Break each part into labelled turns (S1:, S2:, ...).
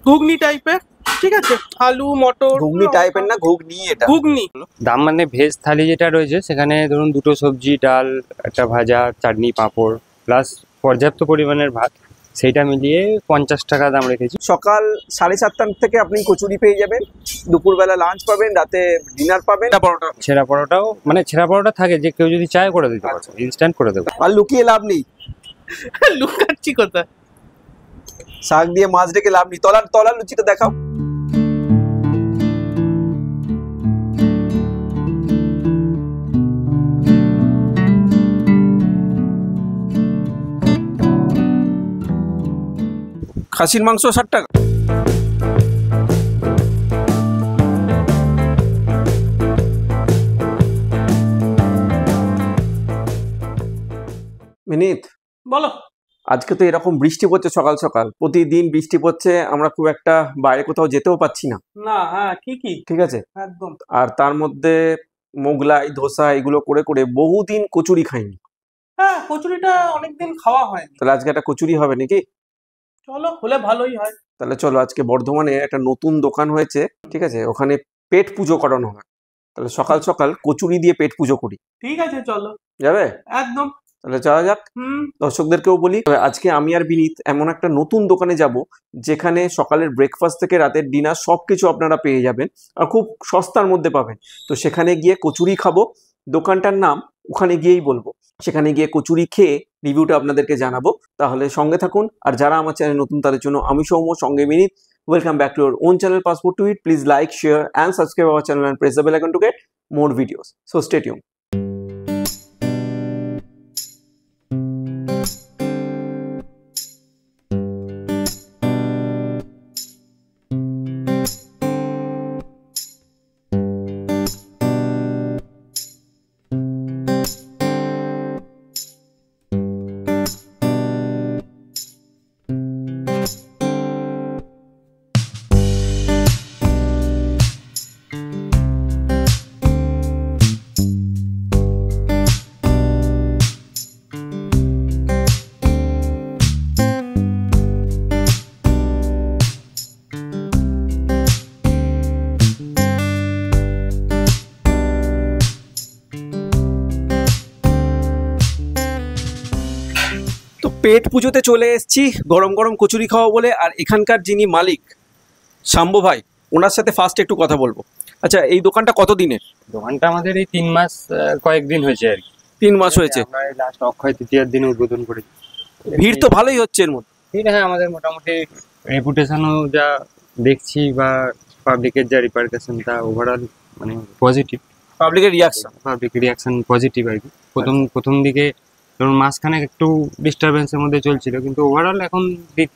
S1: ঘুগনি টাইপের, ঠিক আছে, আলু মটর।
S2: ঘুগনি টাইপের না, ঘুগনি। এটা
S1: ঘুগনি।
S3: দাম মানে ভেজ থালি যেটা রয়েছে সেখানে ধরুন দুটো সবজি, ডাল, একটা ভাজা, চাটনি, পাঁপড় প্লাস পর্যাপ্ত পরিমাণের ভাত, সেইটা মিলিয়ে 50 টাকা দাম রেখেছি।
S2: সকাল 7:30 থেকে আপনি কচুরি পেয়ে যাবেন, দুপুরবেলা লাঞ্চ পাবেন, রাতে ডিনার পাবেন।
S3: ছেঁড়া পরোটাও, মানে ছেঁড়া পরোটা থাকে, যে কেউ যদি চায় করে দিতে পারবে, ইনস্ট্যান্ট করে দেবো।
S2: আর লুকিয়ে লাভ নেই,
S1: লুকাচ্ছি কোথায়?
S2: শাক দিয়ে মাছ রেখে লাভ নেই। তলার লুচিটা দেখাও। খাসির মাংস 60 টাকা। মিনিত
S1: বলো।
S2: আজকে তো এরকম বৃষ্টি পড়ছে, সকাল সকাল প্রতিদিন বৃষ্টি পড়ছে, আমরা খুব একটা বাইরে কোথাও যেতেও পাচ্ছি না।
S1: না, হ্যাঁ ঠিকই,
S2: ঠিক আছে,
S1: একদম।
S2: আর তার মধ্যে মোগলাই, ধোসা এগুলো করে করে বহুদিন কচুরি খাইনি।
S1: হ্যাঁ, কচুরিটা অনেকদিন খাওয়া হয়নি।
S2: তাহলে আজকে একটা কচুরি হবে নাকি?
S1: চলো, হলে ভালোই হয়।
S2: তাহলে চলো, আজকে বর্ধমানে একটা নতুন দোকান হয়েছে, ঠিক আছে, ওখানে পেট পুজো করানো হয়। তাহলে সকাল সকাল কচুরি দিয়ে পেট পুজো করি।
S1: ঠিক আছে, চলো।
S2: যাবে?
S1: একদম।
S2: তাহলে যাওয়া যাক। দর্শকদেরকেও বলি, আজকে আমি আর বিনীত এমন একটা নতুন দোকানে যাব যেখানে সকালের ব্রেকফাস্ট থেকে রাতের ডিনার সবকিছু আপনারা পেয়ে যাবেন আর খুব সস্তার মধ্যে পাবেন। তো সেখানে গিয়ে কচুরি খাবো। দোকানটার নাম ওখানে গিয়েই বলবো। সেখানে গিয়ে কচুরি খেয়ে রিভিউটা আপনাদেরকে জানাবো। তাহলে সঙ্গে থাকুন। আর যারা আমার চ্যানেল নতুন তাদের জন্য আমি সৌম্য, সঙ্গে Vineet. Welcome back to your own channel passport to eat. Please like, share and subscribe our channel and press the bell icon to get more videos. So stay tuned. পেট পুজোতে চলে এসেছি গরম গরম কচুরি খাওয়া বলে। আর এখানকার যিনি মালিক শাম্বু ভাই, ওনার সাথে ফার্স্ট একটু কথা বলবো। আচ্ছা, এই দোকানটা কত দিনের?
S3: দোকানটা আমাদের এই 3 মাস কয়েকদিন হয়েছে আর কি।
S2: 3 মাস হয়েছে।
S3: আমরা লাস্ট অক্ষয় তৃতীয়ার দিনে উদ্বোধন করেছি।
S2: ভিড় তো ভালোই হচ্ছে এর মধ্যে।
S3: হ্যাঁ, আমাদের মোটামুটি রেপুটেশনও যা দেখছি বা পাবলিকের যা রিপারকেশন, তা ওভারঅল মানে পজিটিভ।
S2: পাবলিকের
S3: রিয়াকশন পজিটিভ আর কি। প্রথম দিকে ধরুন মাঝখানে একটু ডিস্টারবেন্সের মধ্যে চলছিল, কিন্তু ওভারঅল এখন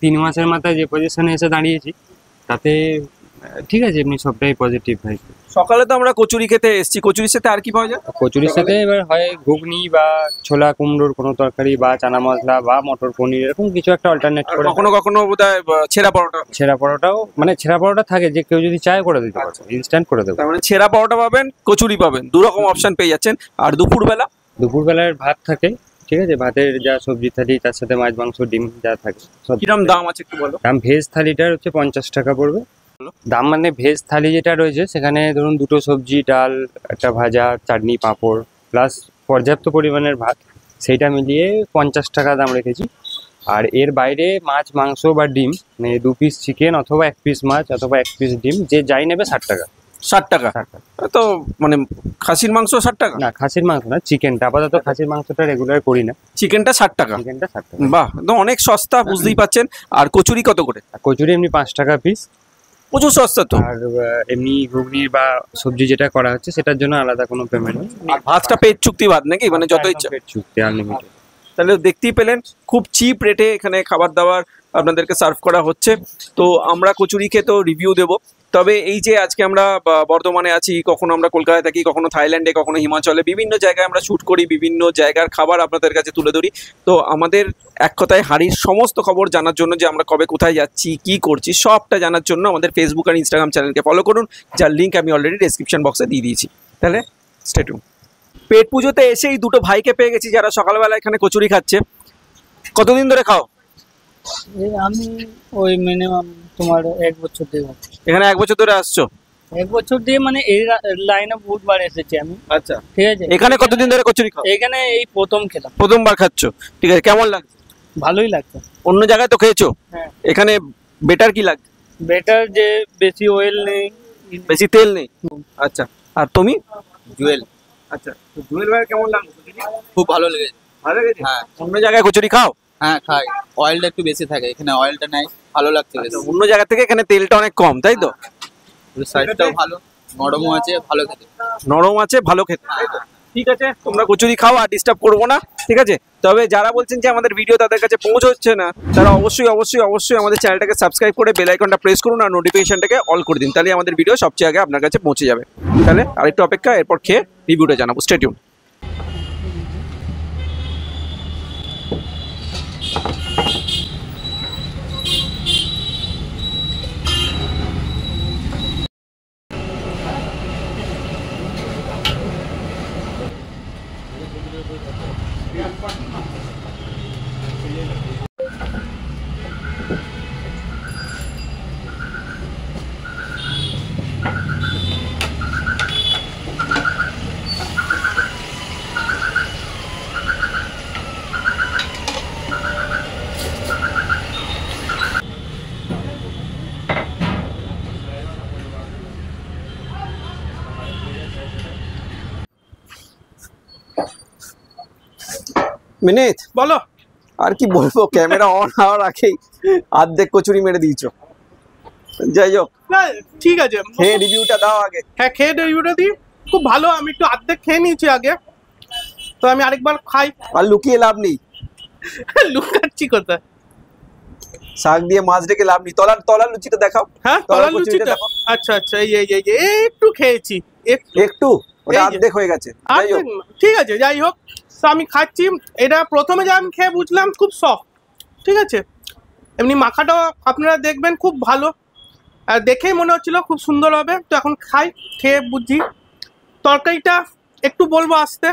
S3: 3 মাসের মাথায় যে পজিশনে এসে দাঁড়িয়েছি তাতে ঠিক আছে, এমনি সবটাই পজিটিভ ভাই।
S2: সকালে তো আমরা কচুরি খেতে এসেছি, কচুরির সাথে আর কি পাওয়া যায়?
S3: কচুরির সাথে এবার হয় ঘুগনি বা ছোলা কুমড়োর কোনো তরকারি বা চানা মশলা বা মটর পনির, এরকম কিছু একটা অল্টারনেট করে।
S2: কখনো কখনো বোধহয় ছেঁড়া পরোটাও,
S3: মানে ছেঁড়া পরোটা থাকে, যে কেউ যদি চায় করে দিতে পারবে, ইনস্ট্যান্ট করে দেবো।
S2: তার মানে ছেঁড়া পরোটা পাবেন, কচুরি পাবেন, দু রকম অপশন পেয়ে যাচ্ছেন। আর
S3: দুপুরবেলার ভাত থাকে, ঠিক আছে, ভাতের যা সবজি থালি তার সাথে মাছ, মাংস, ডিম যা থাকে।
S2: কিরকম দাম আছে একটু বলো?
S3: দাম ভেজ থালিটার হচ্ছে 50 টাকা পড়বে। দাম মানে ভেজ থালি যেটা রয়েছে সেখানে ধরুন দুটো সবজি, ডাল, একটা ভাজা, চাটনি, পাঁপড় প্লাস পর্যাপ্ত পরিমাণের ভাত, সেইটা মিলিয়ে 50 টাকা দাম রেখেছি। আর এর বাইরে মাছ, মাংস বা ডিম, মানে 2 পিস চিকেন অথবা 1 পিস মাছ অথবা 1 পিস ডিম, যে যাই নেবে 60 টাকা।
S2: 60 টাকা তো মানে খাসির মাংস 60 টাকা?
S3: না, খাসির মাংস না, চিকেনটা। আপাতত খাসির মাংসটা রেগুলার করি না।
S2: চিকেনটা 60 টাকা?
S3: চিকেনটা 60 টাকা।
S2: বাহ, একদম অনেক সস্তা, বুঝতেই পাচ্ছেন। আর কচুরি কত করে?
S3: কচুরি এমনি 5 টাকা পিস,
S2: প্রচুর সস্তা তো।
S3: আর এমনি ঘুগনি বা সবজি যেটা করা হচ্ছে সেটার জন্য আলাদা কোনো পেমেন্ট নেই।
S2: আর ভাতটা পেট চুক্তি ভাত নাকি, মানে যত ইচ্ছা
S3: পেট চুক্তি, আনলিমিটেড।
S2: তাহলে দেখতেই পেলেন খুব চিপ রেটে এখানে খাবার দাবার আপনাদেরকে সার্ভ করা হচ্ছে। তো আমরা কচুরি খেতেও রিভিউ দেব। তবে এই যে আজকে আমরা বর্ধমানে আছি, কখনো আমরা কলকাতায় থাকি, কখনো থাইল্যান্ডে, কখনো হিমাচলে, বিভিন্ন জায়গায় আমরা শ্যুট করি, বিভিন্ন জায়গার খাবার আপনাদের কাছে তুলে ধরি। তো আমাদের এক কথায় হাড়ির সমস্ত খবর জানার জন্য, যে আমরা কবে কোথায় যাচ্ছি, কি করছি, সবটা জানার জন্য আমাদের ফেসবুক আর ইনস্টাগ্রাম চ্যানেলকে ফলো করুন, যার লিঙ্ক আমি অলরেডি ডেসক্রিপশন বক্সে দিয়ে দিয়েছি। তাহলে স্টে টিউন। পেট পুজোতে এসেই দুটো ভাইকে পেয়ে গেছি যারা সকালবেলা এখানে কচুরি খাচ্ছে। কতদিন ধরে খাও?
S4: আমি ওই মিনিমাম তোমার 1 বছর দিয়ে যাচ্ছি।
S2: এখানে 1 বছর ধরে আসছো?
S4: 1 বছর দিয়ে মানে এই লাইনে বহুতবার এসেছি আমি।
S2: আচ্ছা,
S4: ঠিক আছে।
S2: এখানে কতদিন ধরে কচুরি খাও?
S4: এখানে এই প্রথম খেলাম।
S2: প্রথমবার খাচ্ছো, ঠিক আছে। কেমন লাগছে?
S4: ভালোই লাগছে।
S2: অন্য জায়গায় তো খেয়েছো,
S4: হ্যাঁ।
S2: এখানে বেটার কি লাগছে?
S4: বেটার যে বেশি অয়েল নেই,
S2: বেশি তেল নেই। আচ্ছা, আর তুমি? জুয়েল। আচ্ছা, তো জুয়েল ভাই কেমন লাগলো কচুরি?
S5: খুব ভালো লেগেছে।
S2: ভালো লেগেছে?
S5: হ্যাঁ।
S2: অন্য জায়গায় কচুরি খাও?
S5: হ্যাঁ খাই, অয়েলটা একটু বেশি থাকে, এখানে অয়েলটা নাই, ভালো লাগছে বেশ।
S2: অন্য জায়গা থেকে এখানে তেলটা অনেক কম, তাই তো?
S5: সাইজটাও ভালো, নরমও আছে, ভালো খেতে।
S2: নরম আছে, ভালো খেতে, তাই তো? ঠিক আছে, তোমরা কচুরি খাও, আর ডিস্টার্ব করবো না, ঠিক আছে। তবে যারা বলছেন যে আমাদের ভিডিও তাদের কাছে পৌঁছচ্ছে না, তারা অবশ্যই অবশ্যই অবশ্যই আমাদের চ্যানেলটাকে সাবস্ক্রাইব করে বেল আইকনটা প্রেস করুন আর নোটিফিকেশনটাকে অল করে দিন, তাহলে আমাদের ভিডিও সবচেয়ে আগে আপনার কাছে পৌঁছে যাবে। তাহলে আরেকটু অপেক্ষা, এরপর খেয়ে রিভিউটা জানাবো। Stay tune. মিনিট,
S1: বলো।
S2: আর কি বলবো, ক্যামেরা অন হওয়ার আগেই অর্ধেক কচুরি মেরে দিয়েছো। যাই হোক,
S1: না, ঠিক আছে,
S2: খেয়ে রিভিউটা দাও আগে।
S1: হ্যাঁ খেয়ে রিভিউটা দিই। খুব ভালো, আমি একটু অর্ধেক খেয়ে নিয়েছি আগে, তো আমি আরেকবার খাই।
S2: আর লুকিয়ে লাভ নেই,
S1: লুকাচ্ছি কোথায়?
S2: শাক দিয়ে মাছ রেখে লাভ নেই। তলার লুচিটা দেখাও।
S1: হ্যাঁ
S2: তলার
S1: তলার
S2: কচুরিটা
S1: লুচিটা।
S2: দেখো।
S1: আচ্ছা আচ্ছা, এই একটু খেয়েছি,
S2: একটু, ওটা
S1: এই যে।
S2: অর্ধেক হয়ে গেছে। যাই হোক,
S1: ঠিক আছে, যাই হোক, তো আমি খাচ্ছি। এটা প্রথমে যা আমি খেয়ে বুঝলাম খুব সফট, ঠিক আছে। এমনি মাখাটাও আপনারা দেখবেন খুব ভালো, আর দেখেই মনে হচ্ছিল খুব সুন্দর হবে। তো এখন খাই, খেয়ে বুঝি। তরকারিটা একটু বলবো আসতে,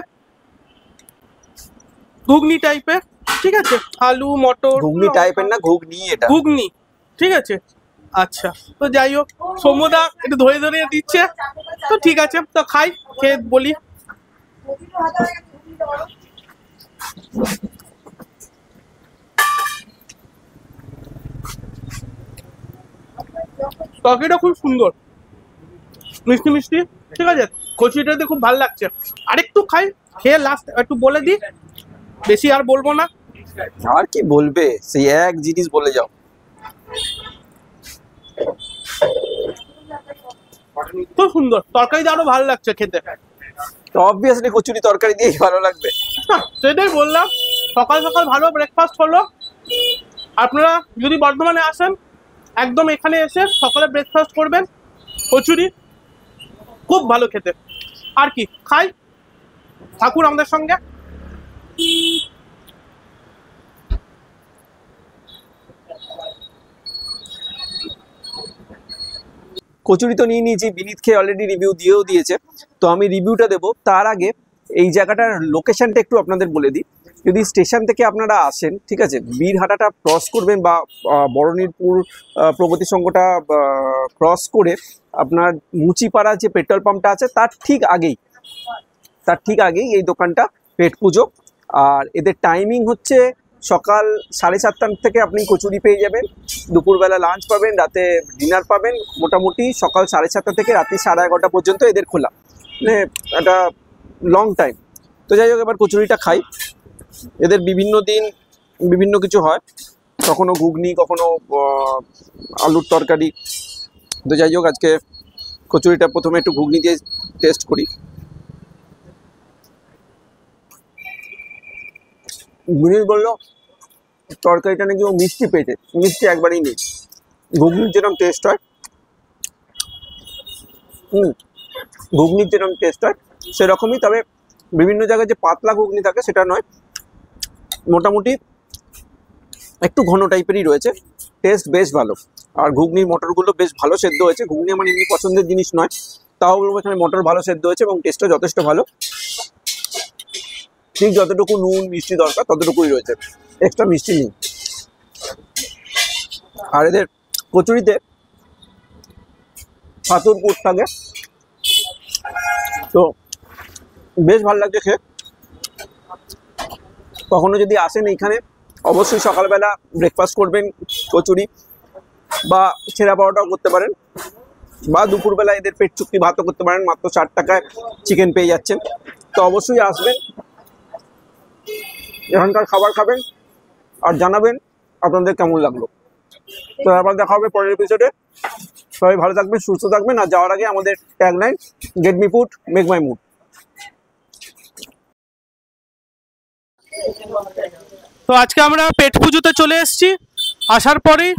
S1: ঘুগনি টাইপের, ঠিক আছে। আলু মটর
S2: ঘুগনি টাইপের না, ঘুগনি এটা।
S1: ঘুগনি, ঠিক আছে। আচ্ছা, তো যাই হোক, সৌম্যদা একটু ধরে ধরে দিচ্ছে, তো ঠিক আছে, তো খাই, খেয়ে বলি। তরকারিটা খুব সুন্দর, মিষ্টি মিষ্টি, ঠিক আছে। কচুরিটাতে খুব ভালো লাগছে। আরেকটু খাই, খেয়ে লাস্ট একটু বলে দিই, বেশি আর বলবো না।
S2: আর কি বলবে, সেই এক জিনিস বলে যাও।
S1: খুব সুন্দর, তরকারিটা আরো ভালো লাগছে খেতে।
S2: তো অবভিয়াসলি কচুরি তরকারি দিয়েই ভালো লাগবে।
S1: হ্যাঁ, সেটাই বললাম, সকাল সকাল ভালো ব্রেকফাস্ট হলো। আপনারা যদি বর্ধমানে আসেন, একদম এখানে এসে সকালে ব্রেকফাস্ট করবেন, কচুরি খুব ভালো খেতে। আর কি, খাই, থাকুন আমাদের সঙ্গে।
S2: কচুরি তো নিয়ে নিয়েছি, বিনীত খেয়ে অলরেডি রিভিউ দিয়েও দিয়েছে। তো আমি রিভিউটা দেবো তার আগে এই জায়গাটার লোকেশনটা একটু আপনাদের বলে দিই। যদি স্টেশন থেকে আপনারা আসেন, ঠিক আছে, বীরহাটাটা ক্রস করবেন বা বরণীরপুর প্রগতি সংঘটা ক্রস করে আপনার মুচিপাড়া যে পেট্রোল পাম্পটা আছে তার ঠিক আগেই এই দোকানটা পেট পুজো। আর এদের টাইমিং হচ্ছে সকাল 7:30 থেকে আপনি কচুরি পেয়ে যাবেন, দুপুরবেলা লাঞ্চ পাবেন, রাতে ডিনার পাবেন। মোটামুটি সকাল 7:30 থেকে রাত্রি 11:30 পর্যন্ত এদের খোলা, মানে একটা লং টাইম। তো যাই হোক, এবার কচুরিটা খাই। এদের বিভিন্ন দিন বিভিন্ন কিছু হয়, কখনো ঘুগনি, কখনো আলুর তরকারি। তো যাই হোক, আজকে কচুরিটা প্রথমে একটু ঘুগনি দিয়ে টেস্ট করি। বিনীত বললো তরকারিটা নাকি ও মিষ্টি পেটে, মিষ্টি একবারেই নেই। ঘুগনির যেরকম টেস্ট হয়, ঘুগনির যেরকম টেস্ট হয় সেরকমই, তবে বিভিন্ন জায়গায় যে পাতলা ঘুগনি থাকে সেটা নয়, মোটামুটি একটু ঘন টাইপেরই রয়েছে। টেস্ট বেশ ভালো, আর ঘুগনির মটরগুলো বেশ ভালো সেদ্ধ হয়েছে। ঘুগনি আমার এমনি পছন্দের জিনিস নয়, তাও বলবো এখানে মটর ভালো সেদ্ধ হয়েছে এবং টেস্টও যথেষ্ট ভালো। ঠিক যতটুকু নুন মিষ্টি দরকার ততটুকুই রয়েছে, এক্সট্রা মিষ্টি নেই। আর এদের কচুরিতে পাতুর পুর থাকে, তো বেশ ভালো লাগছে খেয়ে। কখনো যদি আসেন এইখানে অবশ্যই সকালবেলা ব্রেকফাস্ট করবেন, কচুরি বা ছেঁড়া পাওয়াটাও করতে পারেন, বা দুপুরবেলা এদের পেট চুক্তি ভাতও করতে পারেন, মাত্র 4 টাকায় চিকেন পেয়ে যাচ্ছেন। তো অবশ্যই আসবেন, এখানকার খাবার খাবেন আর জানাবেন আপনাদের কেমন লাগলো। তো আবার দেখা হবে পরের এপিসোডে। সবাই ভালো থাকবেন, সুস্থ থাকবেন, আর যাওয়ার আগে আমাদের tagline get me food make my mood.
S1: তো আজকে আমরা পেট পুজোতে চলে এসেছি। আসার পরেই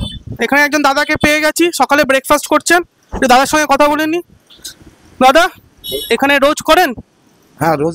S1: এখানে একজন দাদাকে পেয়ে গেছি, সকালে ব্রেকফাস্ট করছেন। একটু দাদার সঙ্গে কথা বলে নি। দাদা, এখানে রোজ করেন?
S6: হ্যাঁ, রোজ